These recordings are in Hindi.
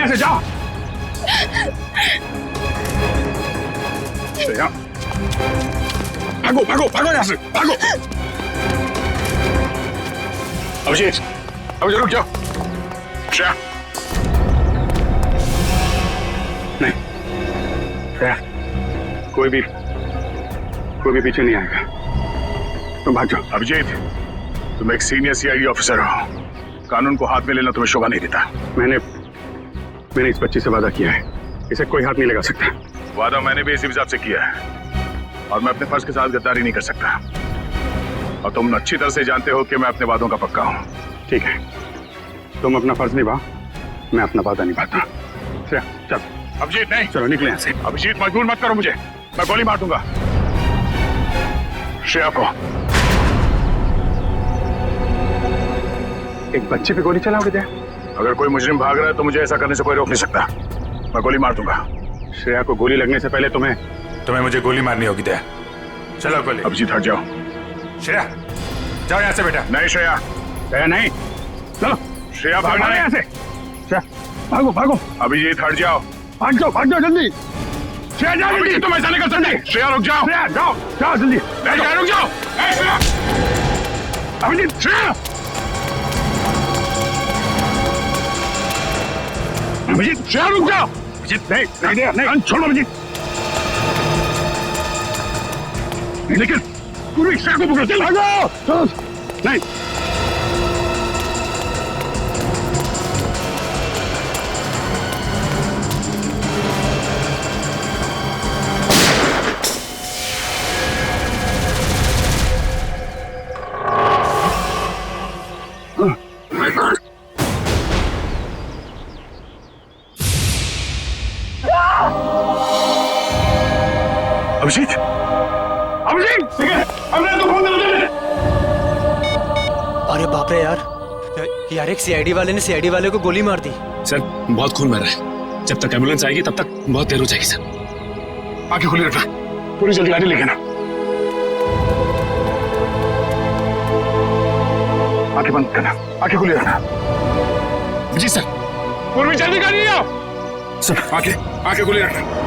यहाँ से, जाओ। श्रेया, भागो भागो भागो यहाँ से, भागो। अभिजीत, रुक जाओ। श्रेया, नहीं श्रेया, कोई भी पीछे नहीं आएगा, तुम भाग जाओ। अभिजीत, तुम एक सीनियर सीआईडी ऑफिसर हो, कानून को हाथ में लेना तुम्हें शोभा नहीं देता। मैंने इस बच्ची से वादा किया है, इसे कोई हाथ नहीं लगा सकता। वादा मैंने भी इसी हिसाब से किया है, और मैं अपने फर्ज के साथ गद्दारी नहीं कर सकता। और तुम अच्छी तरह से जानते हो कि मैं अपने वादों का पक्का हूँ। ठीक है, तुम अपना फर्ज निभाओ, मैं अपना वादा निभाता। चल। अभिजीत नहीं, चलो निकले यहाँ से। अभिजीत, मजबूर मत करो मुझे, मैं गोली मार दूंगा श्रेया को। एक बच्चे पे गोली चलाओगे क्या? अगर कोई मुजरिम भाग रहा है तो मुझे ऐसा करने से कोई रोक नहीं सकता। मैं गोली मार दूंगा। श्रेया को गोली लगने से पहले तुम्हें मुझे गोली मारनी होगी। दया, चलो गोली। अभिजीत, हट जाओ। श्रेया, जाओ यहाँ से बेटा। नहीं श्रेया, नहीं, चलो। श्रेया, भागना नहीं यहाँ से। श्रेया, भागो भागो। अभिजीत, हट जाओ। भाग जाओ जल्दी। श्रेया, जाओ जल्दी। तुम ऐसा नहीं कर सकते। श्रेया, रुक जाओ। श्रेया, जाओ जल्दी। रुक जाओ। अभिजीत, श्रेया। अभिजीत, श्रेया, रुक जाओ। अभिजीत, नहीं, छोड़ो अभिजीत। लेकिन पूरी श्रेया को पकड़ो। चलो, नहीं। अभिजीत, हमने तो फोन कर। अरे बाप रे यार, एक सीआईडी वाले ने सीआईडी वाले को गोली मार दी। सर, बहुत खून बह रहा है। जब तक एम्बुलेंस आएगी तब तक बहुत देर हो जाएगी सर। आंखें खुली रखना, पूरी जल्दी गाड़ी लेके ना। आंखें बंद करना, आंखें खुली रखना। जी सर। पूर्वी, जल्दी गाड़ी आओ। सर, आंखें खुली रखना।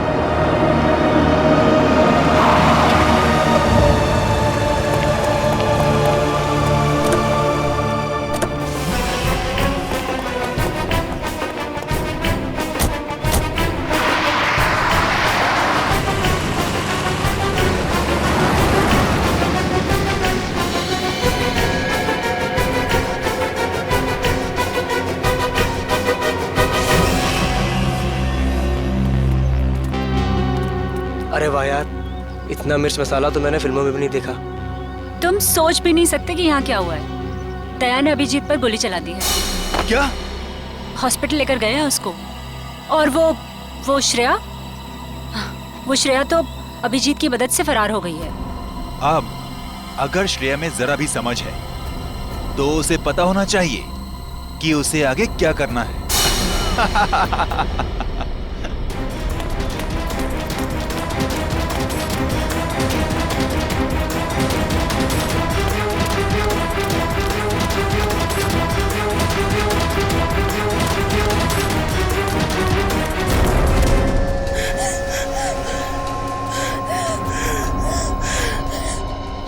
अरे वाह यार, इतना मिर्च मसाला तो मैंने फिल्मों में भी नहीं देखा। तुम सोच भी नहीं सकते कि यहाँ क्या हुआ है। दया ने अभिजीत पर गोली चला दी है। क्या? हॉस्पिटल लेकर गए हैं उसको। और वो श्रेया तो अभिजीत की मदद से फरार हो गई है। अब अगर श्रेया में जरा भी समझ है तो उसे पता होना चाहिए कि उसे आगे क्या करना है।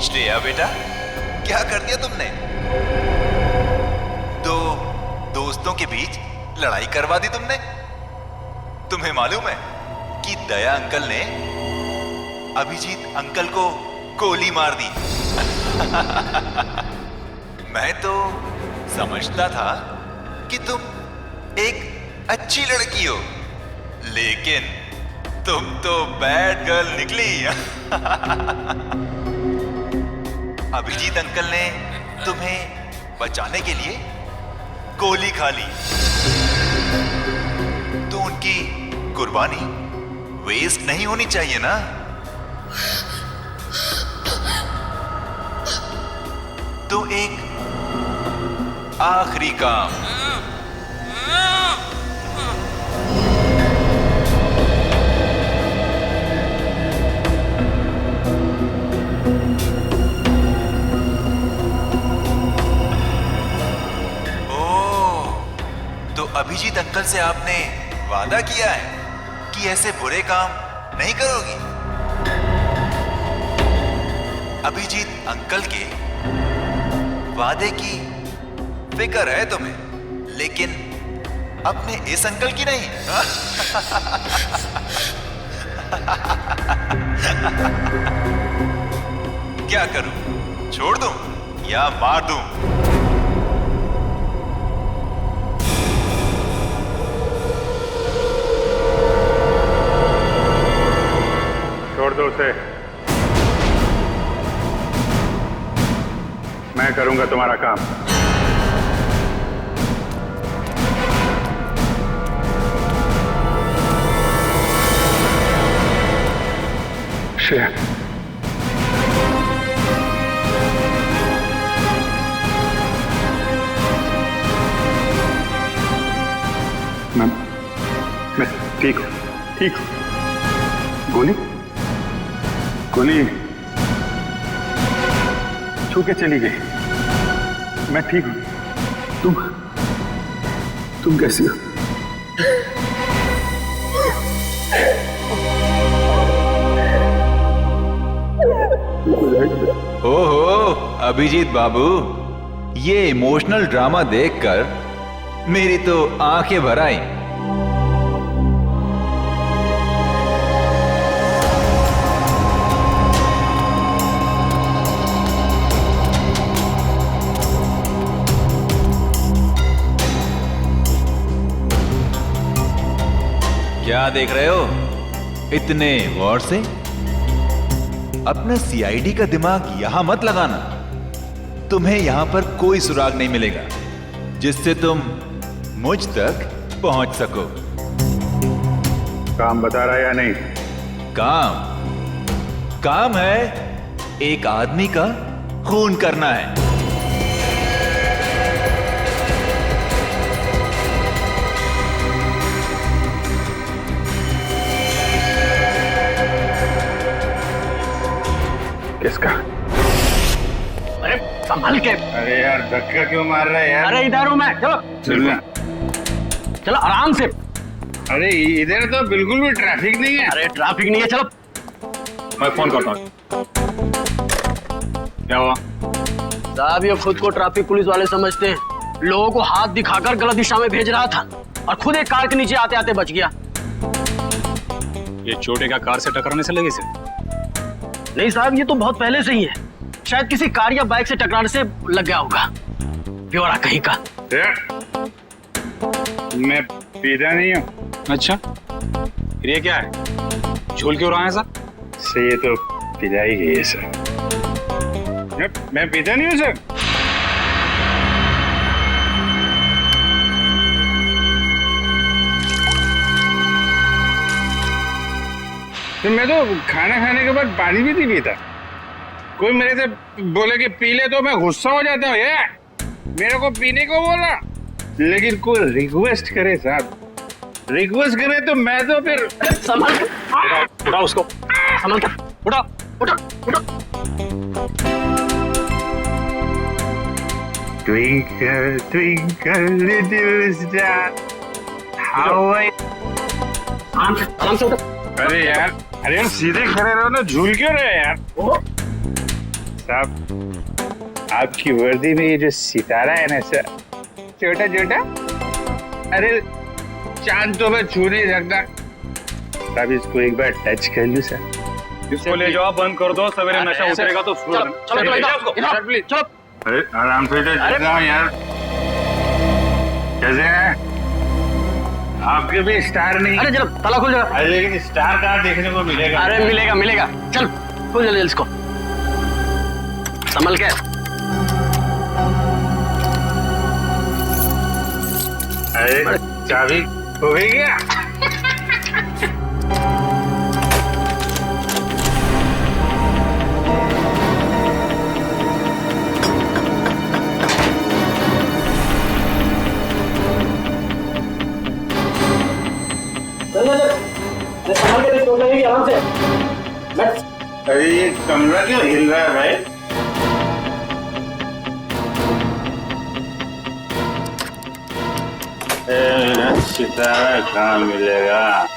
श्रेया बेटा, क्या कर दिया तुमने? दो दोस्तों के बीच लड़ाई करवा दी तुमने। तुम्हें मालूम है कि दया अंकल ने अभिजीत अंकल को गोली मार दी। मैं तो समझता था कि तुम एक अच्छी लड़की हो, लेकिन तुम तो बैड गर्ल निकली। अभिजीत अंकल ने तुम्हें बचाने के लिए गोली खा ली, तो उनकी कुर्बानी वेस्ट नहीं होनी चाहिए ना। तो एक आखिरी काम। अभिजीत अंकल से आपने वादा किया है कि ऐसे बुरे काम नहीं करोगी। अभिजीत अंकल के वादे की फिक्र है तुम्हें, लेकिन अपने इस अंकल की नहीं। क्या करूं, छोड़ दूं या मार दूं? छोड़ दो उसे, मैं करूंगा तुम्हारा काम। श्रेया, मैं ठीक हूँ, ठीक हूँ। गोली गोली छू के चली गई, मैं ठीक हूँ। तुम कैसी हो? ओहो अभिजीत बाबू, ये इमोशनल ड्रामा देखकर मेरी तो आंखें भर आई। क्या देख रहे हो इतने गौर से? अपना सीआईडी का दिमाग यहां मत लगाना। तुम्हें यहां पर कोई सुराग नहीं मिलेगा जिससे तुम मुझ तक पहुंच सको। काम बता रहा है या नहीं? काम है एक आदमी का खून करना है। किसका? अरे संभल के। अरे यार धक्का क्यों मार रहा है यार? अरे इधर हूं मैं, चलो चलना। चलो आराम से। अरे इधर तो बिल्कुल भी ट्रैफिक नहीं है। अरे ट्रैफिक नहीं है, चलो। मैं फोन करता हूँ। क्या हुआ? साहब ये खुद को ट्रैफिक पुलिस वाले समझते हैं। लोगों को हाथ दिखाकर गलत दिशा में भेज रहा था और खुद एक कार के नीचे आते आते बच गया। ये चोटे का कार से टकराने से लगे से? नहीं साहब, ये तो बहुत पहले से ही है। शायद किसी कार या बाइक से टकराने से लग गया होगा। प्योरा कहीं का। मैं पीता नहीं हूँ। अच्छा, फिर ये क्या है? झूल क्यों रहा है सर? से ये तो पिलाई गई है सर। मैं पीता नहीं हूँ सर। तो मैं तो खाना खाने के बाद पानी भी नहीं पीता। कोई मेरे से बोले कि पी ले तो मैं गुस्सा हो जाता हूँ। ये मेरे को पीने को बोला, लेकिन कोई रिक्वेस्ट करे साहब, रिक्वेस्ट करे तो मैं तो फिर संभल के। उठा उसको, संभल के। उठा। उठो उठो। Twinkle, twinkle, little star, how I... आराम से उठो। अरे यार सीधे खड़े रहो ना, झूल क्यों रहे यार? साहब आपकी वर्दी में ये जो सितारा है ना सर, छोटा छोटा, अरे चांद तो मैं छू नहीं सकता। साहब इसको एक बार टच कर लूं सर? इसको ले जाओ, बंद कर दो, सवेरे नशा उतरेगा तो चलो। अरे आराम से यार। कैसे हैं? आपके भी स्टार नहीं? अरे चलो ताला खुल जाएगा। अरे लेकिन स्टार कहाँ देखने को मिलेगा? अरे मिलेगा। चल खुल जल्दी इसको। संभल के। अरे चाबी हो गई क्या? आराम से। अरे ये कमरा क्यों हिल रहा है भाई? सितारा कहाँ मिलेगा?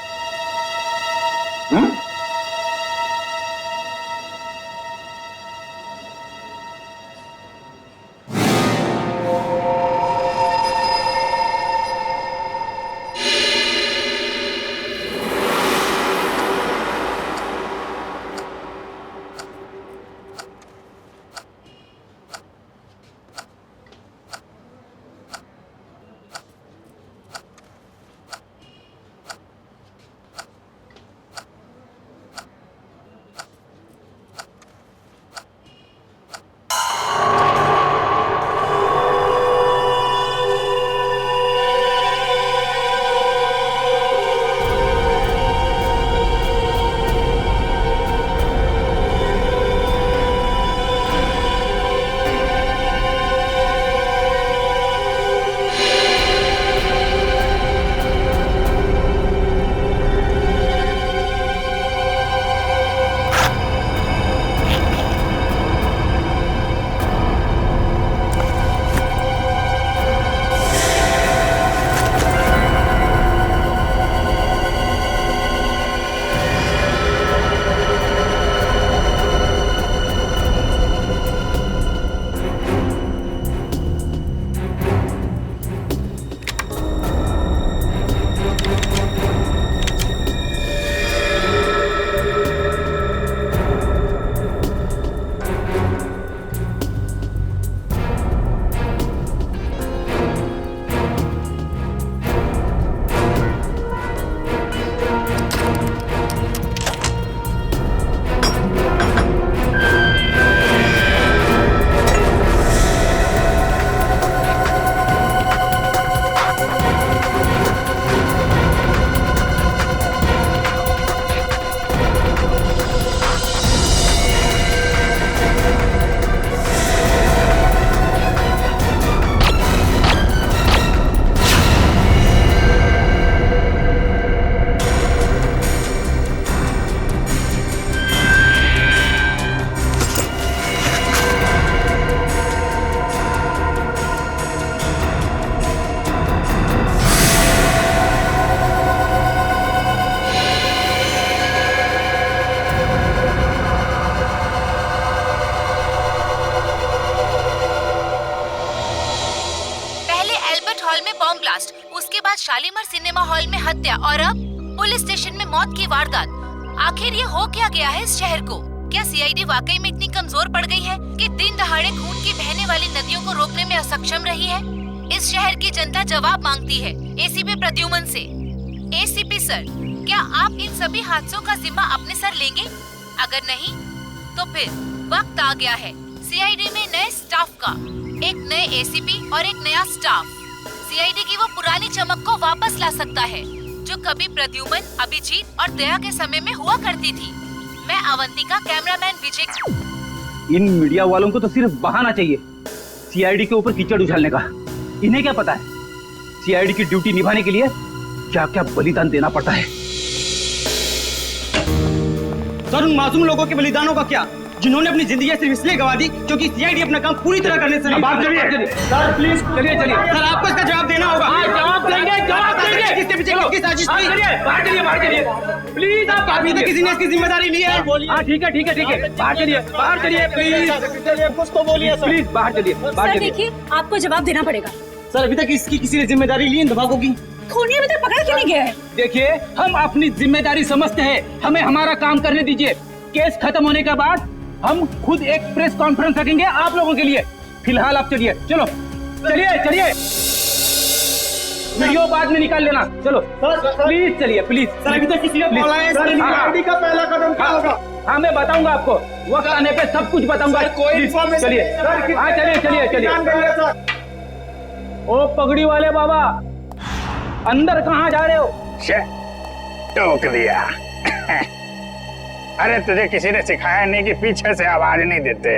शालीमार सिनेमा हॉल में हत्या और अब पुलिस स्टेशन में मौत की वारदात। आखिर ये हो क्या गया है इस शहर को? क्या सीआईडी वाकई में इतनी कमजोर पड़ गई है कि दिन दहाड़े खून की बहने वाली नदियों को रोकने में असक्षम रही है? इस शहर की जनता जवाब मांगती है एसीपी प्रद्युमन से। एसीपी सर, क्या आप इन सभी हादसों का जिम्मा अपने सर लेंगे? अगर नहीं तो फिर वक्त आ गया है सीआईडी में नए स्टाफ का, एक नए एसीपी और एक नया स्टाफ सीआईडी की वो पुरानी चमक को वापस ला सकता है जो कभी प्रद्युमन, अभिजीत और दया के समय में हुआ करती थी। मैं अवंतिका, कैमरामैन विजय। इन मीडिया वालों को तो सिर्फ बहाना चाहिए सीआईडी के ऊपर कीचड़ उछालने का। इन्हें क्या पता है सीआईडी की ड्यूटी निभाने के लिए क्या क्या बलिदान देना पड़ता है। सर, उन मासूम लोगों के बलिदानों का क्या, जिन्होंने अपनी जिंदगी सिर्फ इसलिए गवा दी क्योंकि सीआईडी अपना काम पूरी तरह करने से बात करिए। सर प्लीज चलिए सर, आपको इसका जवाब देना होगा। जवाब देंगे किसके पीछे किसकी साजिश थी? बाहर चलिए प्लीज। आप अभी तक किसी ने इसकी जिम्मेदारी ली है? हाँ ठीक है बाहर चलिए प्लीज। कुछ तो बोलिए प्लीज, बाहर चलिए। देखिए, आपको जवाब देना पड़ेगा। सर, अभी तक इसकी किसी ने जिम्मेदारी ली इन दबाकों की? खूनी अभी तक पकड़ा क्यों नहीं गया है? देखिए, हम अपनी जिम्मेदारी समझते हैं, हमें हमारा काम करने दीजिए। केस खत्म होने के बाद हम खुद एक प्रेस कॉन्फ्रेंस रखेंगे आप लोगों के लिए। फिलहाल आप चलिए, चलिए वीडियो बाद में निकाल लेना। चलो प्लीज चलिए प्लीज। सर, अभी तक किसी ने बोला है सीआईडी का पहला कदम क्या होगा? हाँ, मैं बताऊंगा आपको, वक्त आने पे सब कुछ बताऊंगा। चलिए। ओ पगड़ी वाले बाबा, अंदर कहाँ जा रहे हो? टोक दिया। अरे तुझे किसी ने सिखाया नहीं कि पीछे से आवाज नहीं देते?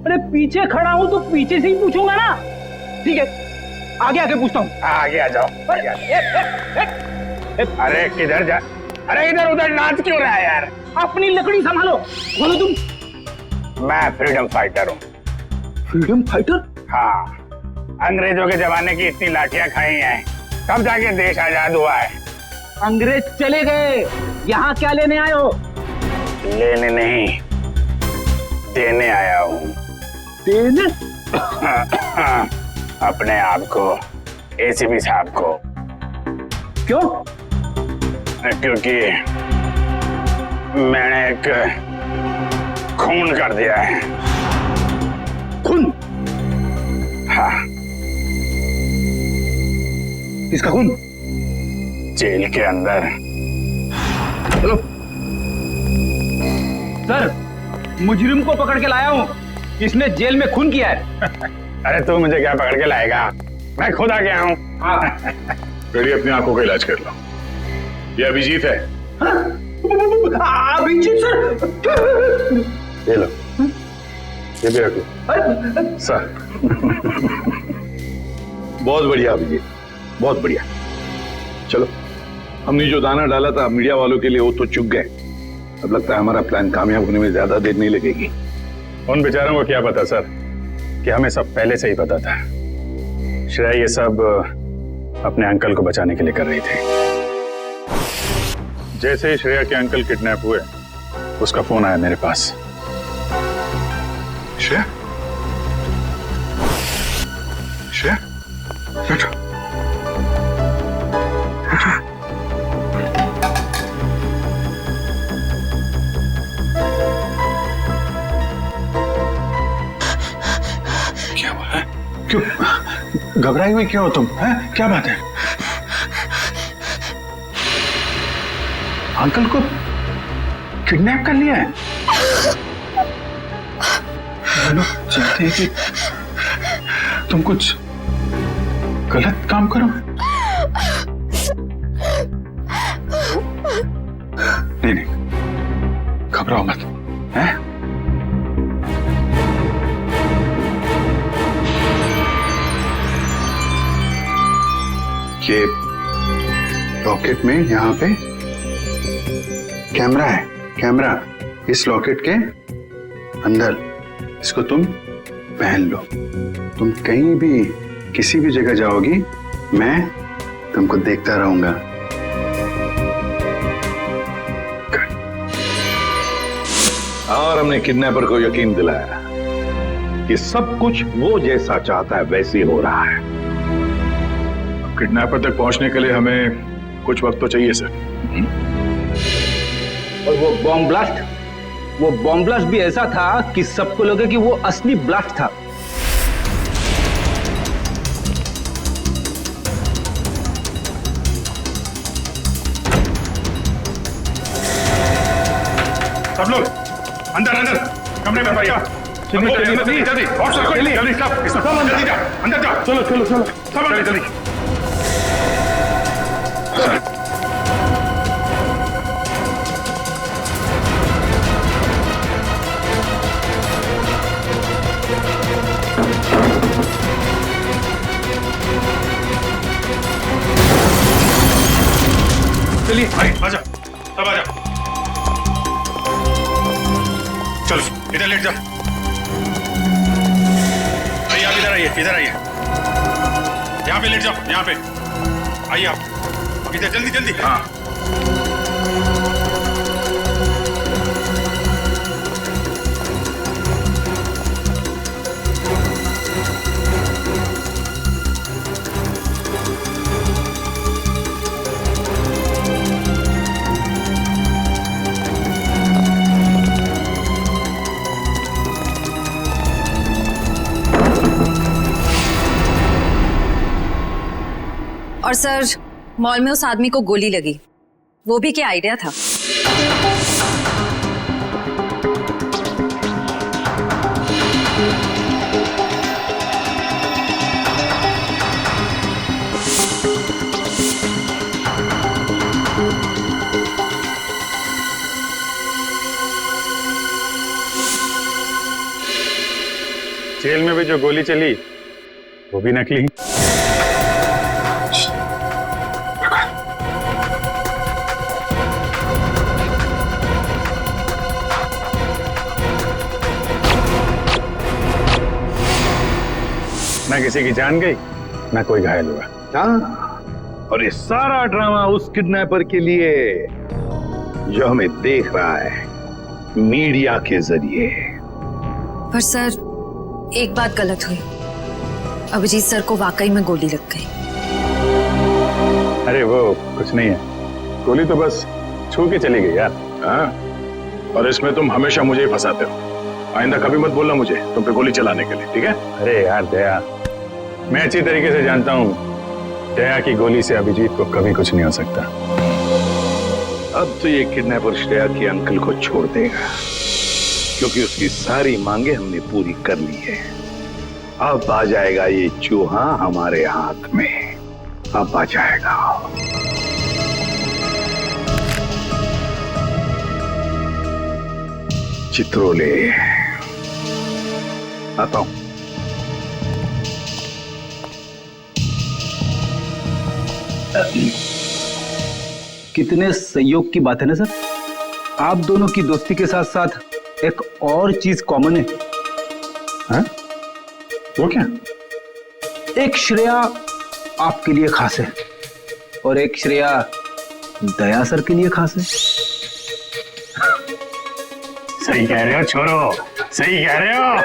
अरे पीछे खड़ा हूँ तो पीछे से ही पूछूंगा ना। ठीक है, आगे पूछता हूँ। आगे आ जाओ। अरे किधर जा? अरे इधर उधर नाच क्यों रहा है यार? अपनी लकड़ी संभालो। बोलो तुम। मैं फ्रीडम फाइटर हूँ। Freedom fighter? हाँ, अंग्रेजों के जमाने की इतनी लाठियां खाई हैं, तब जाके देश आजाद हुआ है। अंग्रेज चले गए, यहाँ क्या लेने आए हो? लेने नहीं, देने आया हूँ। देने? अपने आप को, एसीपी साहब को। क्यों? क्योंकि मैंने एक खून कर दिया है। खून? हाँ। किसका खून? जेल के अंदर। चलो सर, मुजरिम को पकड़ के लाया हूँ, इसने जेल में खून किया है। अरे तू मुझे क्या पकड़ के लाएगा, मैं खुद आ गया हूँ। बेटी अपनी आंखों का इलाज कर लो। ये अभिजीत है। अभिजीत सर? ये लो, ये भी रखो सर। बहुत बढ़िया अभिजीत, बहुत बढ़िया। चलो, हमने जो दाना डाला था मीडिया वालों के लिए वो तो चुक गए। अब लगता है हमारा प्लान कामयाब होने में ज्यादा देर नहीं लगेगी। उन बेचारों को क्या पता सर कि हमें सब पहले से ही पता था। श्रेया ये सब अपने अंकल को बचाने के लिए कर रही थी। जैसे ही श्रेया के अंकल किडनैप हुए, उसका फोन आया मेरे पास। श्रेया, श्रेया, बैठो। क्या हुआ है? क्यों घबराई हुई क्यों हो तुम? हैं? क्या बात है? अंकल को किडनैप कर लिया है? लोग चाहते हैं कि तुम कुछ गलत काम करो। नहीं नहीं, घबराओ मत। हैं? ये लॉकेट में यहाँ पे कैमरा है। कैमरा इस लॉकेट के अंदर, इसको तुम पहन लो। तुम कहीं भी किसी भी जगह जाओगी, मैं तुमको देखता रहूंगा। और हमने किडनैपर को यकीन दिलाया कि सब कुछ वो जैसा चाहता है वैसे ही हो रहा है। किडनैपर तक पहुंचने के लिए हमें कुछ वक्त तो चाहिए सर। और वो बॉम्ब ब्लास्ट भी ऐसा था कि सबको लगे कि वो असली ब्लास्ट था। सब लोग अंदर अंदर कमरे में भैया। जल्दी जल्दी सब अंदर जाओ, अंदर जाओ। चलो चलो चलो सब अंदर जल्दी। चलिए आ जाओ, सब आ जाओ। चलो इधर लेट जाओ। आइए आप इधर आइए, इधर आइए। यहाँ पे लेट जाओ, यहाँ पे आइए आप इधर जल्दी जल्दी। हाँ और सर, मॉल में उस आदमी को गोली लगी, वो भी क्या आइडिया था? जेल में भी जो गोली चली वो भी नकली। ना किसी की जान गई, ना कोई घायल हुआ। हाँ, और ये सारा ड्रामा उस किडनैपर के लिए जो हमें देख रहा है मीडिया के जरिए। पर सर, एक बात गलत हुई। अभिजीत सर को वाकई में गोली लग गई। अरे वो कुछ नहीं है, गोली तो बस छू के चली गई यार। हाँ, और इसमें तुम हमेशा मुझे ही फंसाते हो। आइंदा कभी मत बोलना मुझे तुम पे गोली चलाने के लिए, ठीक है? अरे यार दया, मैं अच्छी तरीके से जानता हूँ दया की गोली से अभिजीत को कभी कुछ नहीं हो सकता। अब तो ये किडनैपर श्रेया के अंकल को छोड़ देगा, क्योंकि उसकी सारी मांगे हमने पूरी कर ली है। अब आ जाएगा ये चूहा हमारे हाथ में, अब आ जाएगा। चित्रोले, आता हूं। कितने संयोग की बात है ना सर। आप दोनों की दोस्ती के साथ साथ एक और चीज कॉमन है। हाँ? वो क्या? एक श्रेया आपके लिए खास है और एक श्रेया दया सर के लिए खास है। सही कह रहे हो छोरो, सही कह रहे हो।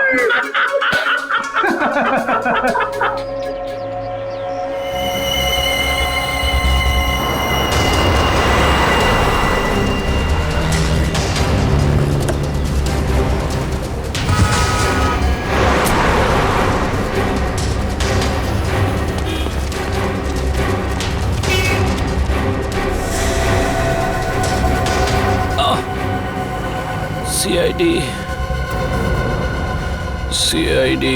सीआईडी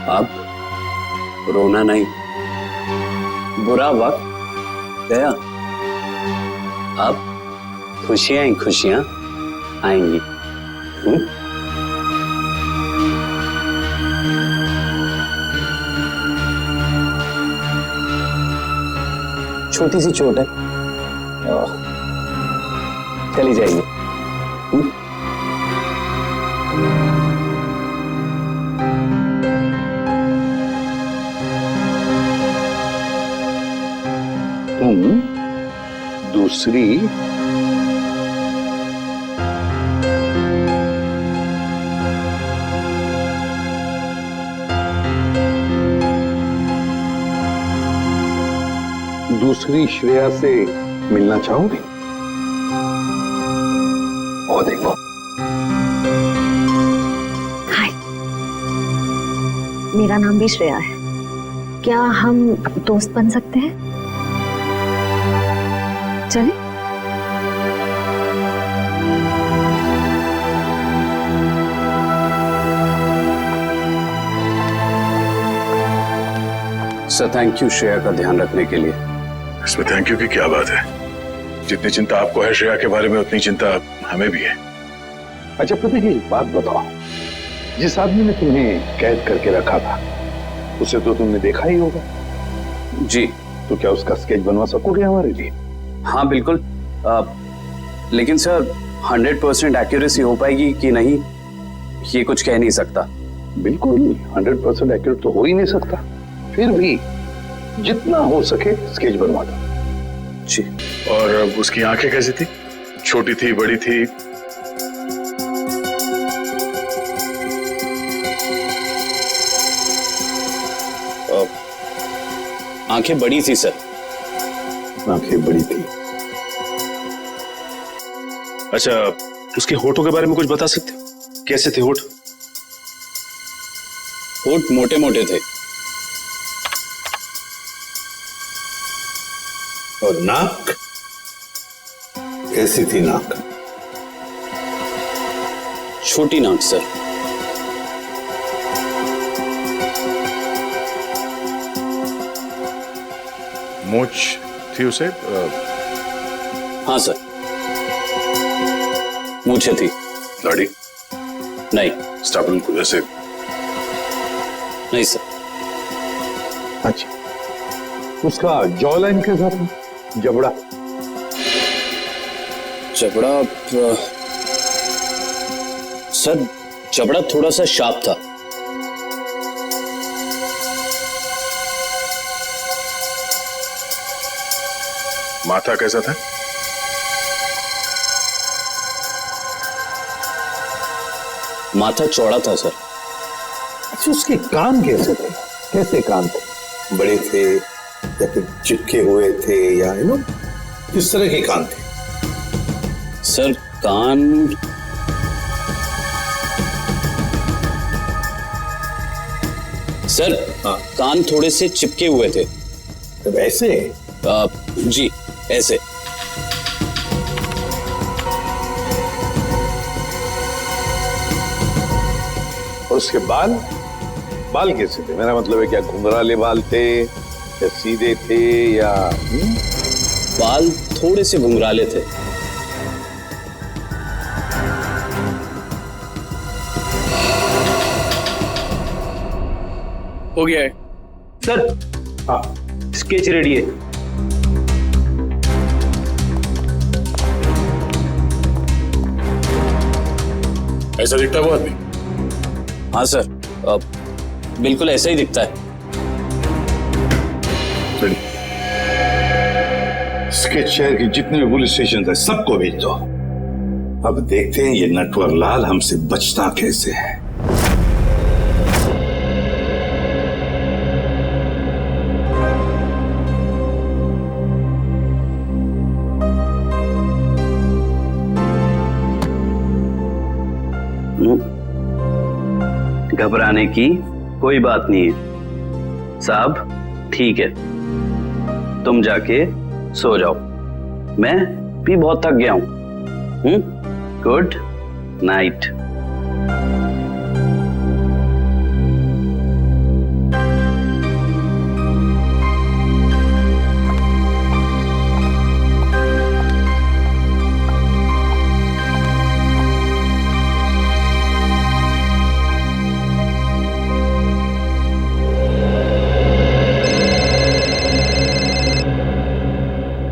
अब रोना नहीं, बुरा वक्त गया, अब खुशियां ही खुशियां आएंगी। छोटी सी चोट है, चली जाएगी। तुम दूसरी श्रेया से मिलना चाहोगे? और देखो, हाय, मेरा नाम भी श्रेया है। क्या हम दोस्त बन सकते हैं? चलें? सर थैंक यू श्रेया का ध्यान रखने के लिए। इसमें थैंक यू की क्या बात है? जितनी चिंता आपको है श्रेया के बारे में उतनी चिंता हमें भी है। अच्छा प्रतीक, एक बात बताओ, जिस आदमी ने तुम्हें कैद करके रखा था उसे तो तुमने देखा ही होगा। जी। तो क्या उसका स्केच बनवा सकोगे हमारे लिए? हाँ बिल्कुल, लेकिन सर 100% एक्यूरेसी हो पाएगी कि नहीं ये कुछ कह नहीं सकता। बिल्कुल 100% एक्यूरेट तो हो ही नहीं सकता, फिर भी जितना हो सके स्केच बनवा दो। जी। और उसकी आंखें कैसी थी? छोटी थी, बड़ी थी? आंखें बड़ी थी सर। आंखें बड़ी थी। अच्छा, उसके होठों के बारे में कुछ बता सकते हो? कैसे थे होठ? होठ मोटे मोटे थे। और नाक कैसी थी? नाक छोटी नाक सर। मूंछ थी उसे? हाँ सर, मूछें थी। दाढ़ी? नहीं। स्टाबल को जैसे? नहीं सर। अच्छा, उसका जॉ लाइन कैसा था? जबड़ा? जबड़ा सर, जबड़ा थोड़ा सा शार्प था। माथा कैसा था? माथा चौड़ा था सर। अच्छा, उसके कान कैसे थे? कैसे कान थे? बड़े थे या फिर चिपके हुए थे, या किस तरह के कान थे? सर कान सर, हाँ, कान थोड़े से चिपके हुए थे। तब ऐसे? जी ऐसे। और उसके बाल? बाल कैसे थे? मेरा मतलब है, क्या घुंघराले बाल थे या सीधे थे या? बाल थोड़े से घुंघराले थे। हो गया है सर। हाँ, स्केच रेडी है। ऐसा दिखता है वो आदमी? हाँ सर, बिल्कुल ऐसा ही दिखता है। स्केच शहर के जितने भी पुलिस स्टेशन है सबको भेज दो। अब देखते हैं ये नटवर लाल हमसे बचता कैसे है। घबराने की कोई बात नहीं है साहब, ठीक है, तुम जाके सो जाओ, मैं भी बहुत थक गया हूं। Good night.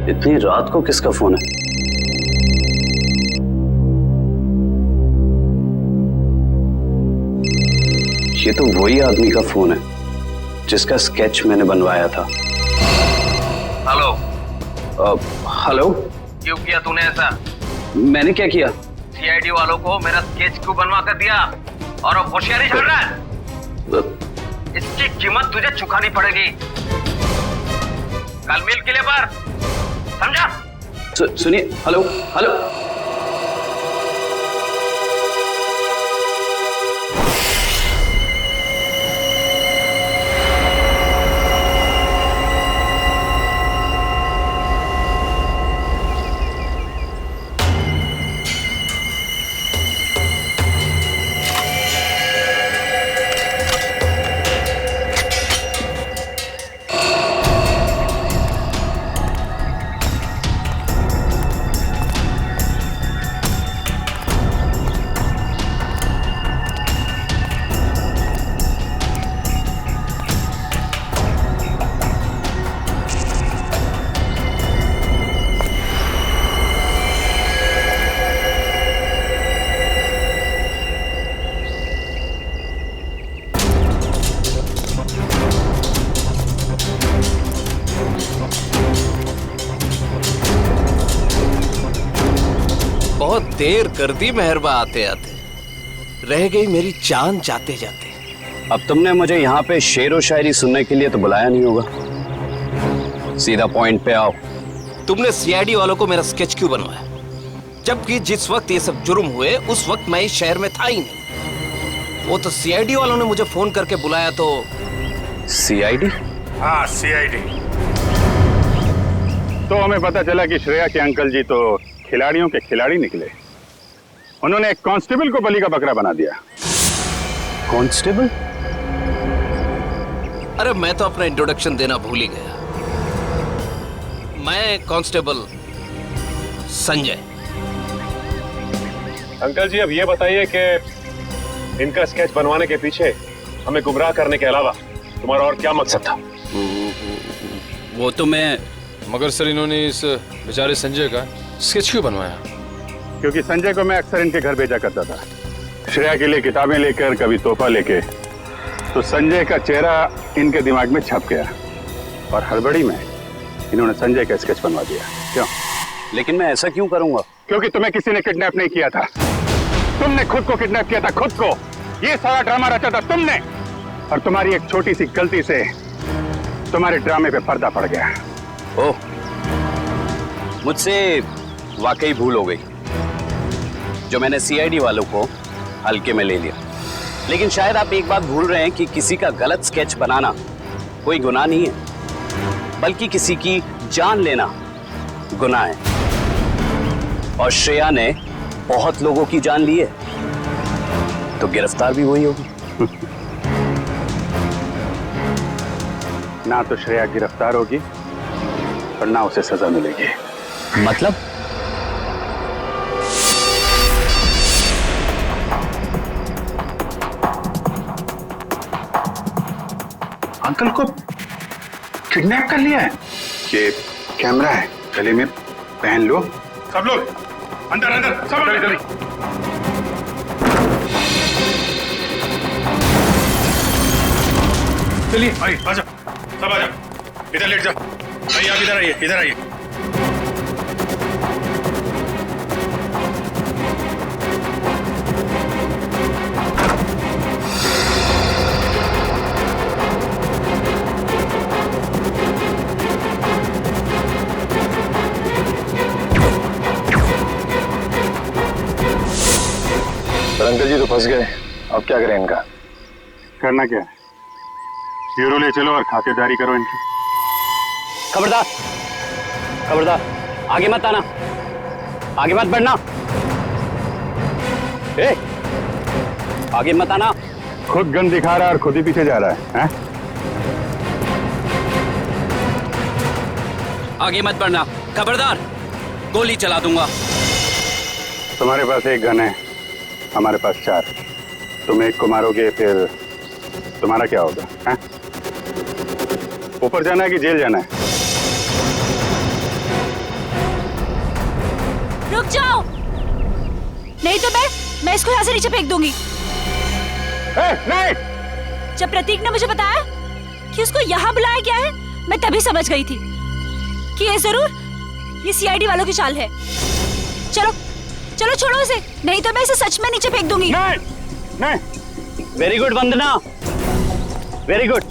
इतनी रात को किसका फोन है? ये तो वही आदमी का फोन है जिसका स्केच मैंने बनवाया था। हेलो। हेलो। क्यों किया तूने ऐसा? मैंने क्या किया? सीआईडी वालों को मेरा स्केच क्यों बनवा कर दिया और अब होशियारी झाड़ रहा है? इसकी कीमत तुझे चुकानी पड़ेगी। कल मिल किले पर, समझा? सुनिए। Hello hello. बहुत देर कर दी मेहरबा आते आते, रह गई मेरी जान जाते जाते। अब तुमने मुझे यहाँ पे शेर व शायरी सुनने के लिए तो बुलाया नहीं होगा, सीधा पॉइंट पे आओ। तुमने सीआईडी वालों को मेरा स्केच क्यों बनवाया, जबकि जिस वक्त ये सब जुर्म हुए उस वक्त मैं इस शहर में था ही नहीं। वो तो सीआईडी वालों ने मुझे फोन करके बुलाया तो। सीआईडी? हाँ, सीआईडी। तो हमें पता चला कि श्रेया के अंकल जी तो खिलाड़ियों के खिलाड़ी निकले। उन्होंने एक कांस्टेबल को बलि का बकरा बना दिया। कांस्टेबल? अरे मैं तो अपना इंट्रोडक्शन देना भूल ही गया। मैं कांस्टेबल संजय। अंकल जी अब ये बताइए कि इनका स्केच बनवाने के पीछे हमें गुमराह करने के अलावा तुम्हारा और क्या मकसद था? वो तो मैं, मगर सर इन्होंने इस बेचारे संजय का स्केच क्यों बनवाया? क्योंकि संजय को मैं अक्सर इनके घर भेजा करता था, श्रेया के लिए किताबें लेकर, कभी तोहफा लेके। तो संजय का चेहरा इनके दिमाग में छप गया और हड़बड़ी में इन्होंने संजय का स्केच बनवा दिया। क्यों? लेकिन मैं ऐसा क्यों करूंगा? क्योंकि तुम्हें किसी ने किडनैप नहीं किया था, तुमने खुद को किडनैप किया था, खुद को। ये सारा ड्रामा रचा था तुमने, और तुम्हारी एक छोटी सी गलती से तुम्हारे ड्रामे पे पर्दा पड़ गया। ओह, मुझसे वाकई भूल हो गई जो मैंने सीआईडी वालों को हल्के में ले लिया। लेकिन शायद आप एक बात भूल रहे हैं कि किसी का गलत स्केच बनाना कोई गुनाह नहीं है, बल्कि किसी की जान लेना गुनाह है। और श्रेया ने बहुत लोगों की जान ली है, तो गिरफ्तार भी वही होगी। ना तो श्रेया गिरफ्तार होगी और ना उसे सजा मिलेगी। मतलब? अंकल को किडनैप कर लिया है। ये कैमरा है, गले में पहन लो। सब लोग अंदर अंदर, सब लोग जल्दी। चलिए भाई, आ जाओ, सब आ जाओ, इधर लेट जाओ। भाई आप इधर आइए, इधर आइए। अंकल जी तो फंस गए, अब क्या करें इनका? करना क्या है, ब्यूरो ले चलो और खातेदारी करो इनकी। खबरदार, खबरदार, आगे मत आना, आगे मत बढ़ना। ए, आगे मत आना। खुद गन दिखा रहा है और खुद ही पीछे जा रहा है, हैं? आगे मत बढ़ना, खबरदार, गोली चला दूंगा। तुम्हारे पास एक गन है, हमारे पास 4। तुम एक को मारोगे, फिर तुम्हारा क्या होगा? हैं? ऊपर जाना है कि जेल जाना है? रुक जाओ, नहीं तो मैं इसको यहाँ से नीचे फेंक दूंगी। नहीं! जब प्रतीक ने मुझे बताया कि उसको यहाँ बुलाया गया है, मैं तभी समझ गई थी कि ये जरूर ये सीआईडी वालों की चाल है। चलो चलो, छोड़ो उसे, नहीं तो मैं इसे सच में नीचे फेंक दूंगी। नहीं, नहीं। वेरी गुड वंदना, वेरी गुड।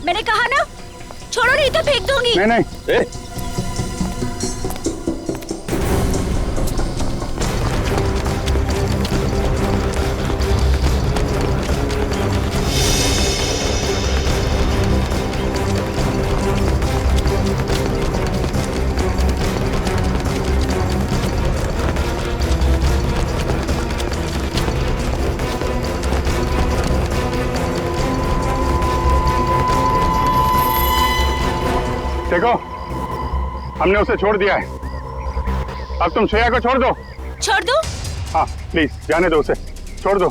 मैंने कहा ना, छोड़ो नहीं तो फेंक दूंगी। नहीं नहीं। देखो, हमने उसे छोड़ दिया है, अब तुम श्रेया को छोड़ दो। छोड़ दो? हाँ प्लीज, जाने दो उसे, छोड़ दो।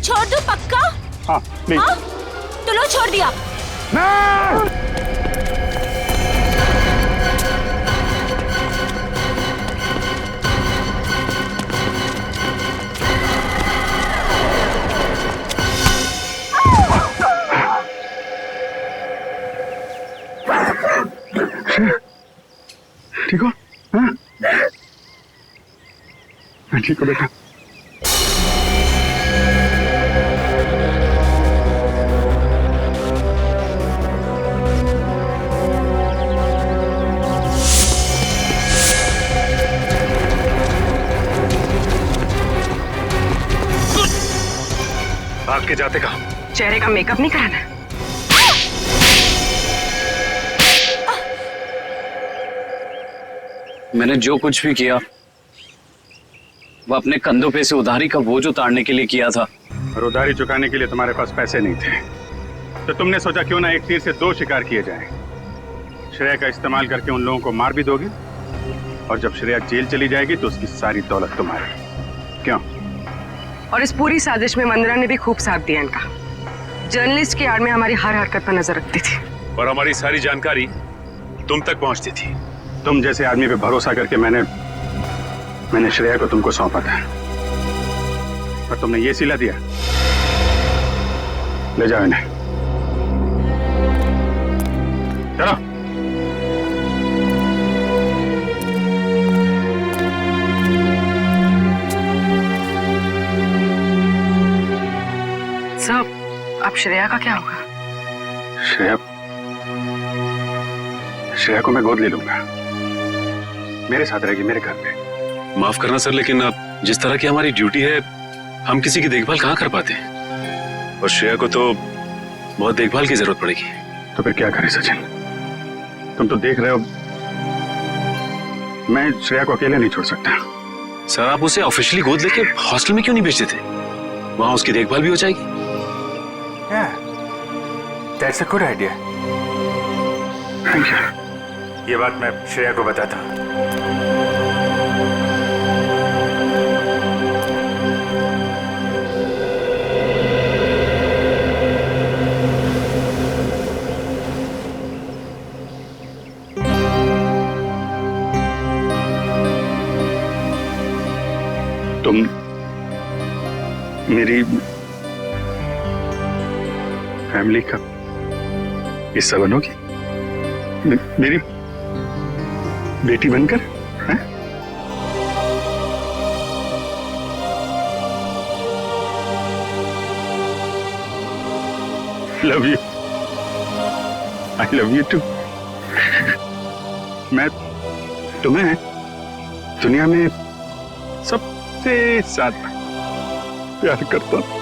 छोड़ दो पक्का? हाँ प्लीज। हाँ? तो लो, छोड़ दिया। नहीं! ठीक हो? हाँ? ठीक हो बेटा। के जाते कहाँ? चेहरे का मेकअप नहीं कराना? मैंने जो कुछ भी किया वो अपने कंधों पे से उधारी का बोझ उतारने के लिए किया था। और उधारी चुकाने के लिए तुम्हारे पास पैसे नहीं थे, तो तुमने सोचा क्यों ना एक तीर से दो शिकार किए जाएं। श्रेया का इस्तेमाल करके उन लोगों को मार भी दोगे, और जब श्रेया जेल चली जाएगी तो उसकी सारी दौलत तुम्हारी। क्यों? और इस पूरी साजिश में मंदरा ने भी खूब साथ दिया इनका। जर्नलिस्ट की आड़ में हमारी हर हरकत पर नजर रखती थी और हमारी सारी जानकारी तुम तक पहुंचती थी। तुम जैसे आदमी पे भरोसा करके मैंने श्रेया को तुमको सौंपा था, और तुमने ये सिला दिया। ले जाओ इन्हें, चलो। साहब, अब श्रेया का क्या होगा? श्रेया को मैं गोद ले लूंगा, मेरे साथ रहेगी, मेरे घर पे। माफ करना सर, लेकिन अब जिस तरह की हमारी ड्यूटी है, हम किसी की देखभाल कहाँ कर पाते हैं, और श्रेया को तो बहुत देखभाल की जरूरत पड़ेगी। तो फिर क्या करें सचिन? तुम तो देख रहे हो, मैं श्रेया को अकेले नहीं छोड़ सकता। सर, आप उसे ऑफिशियली गोद लेके हॉस्टल में क्यों नहीं भेजते थे? वहां उसकी देखभाल भी हो जाएगी। That's a good idea. Thank you. ये बात मैं श्रेया को बताता हूँ। तुम मेरी फैमिली का हिस्सा बनोगी, मेरी बेटी बनकर, हैं? Love you, I love you too. मैं तुम्हें दुनिया में सबसे ज्यादा प्यार करता हूं।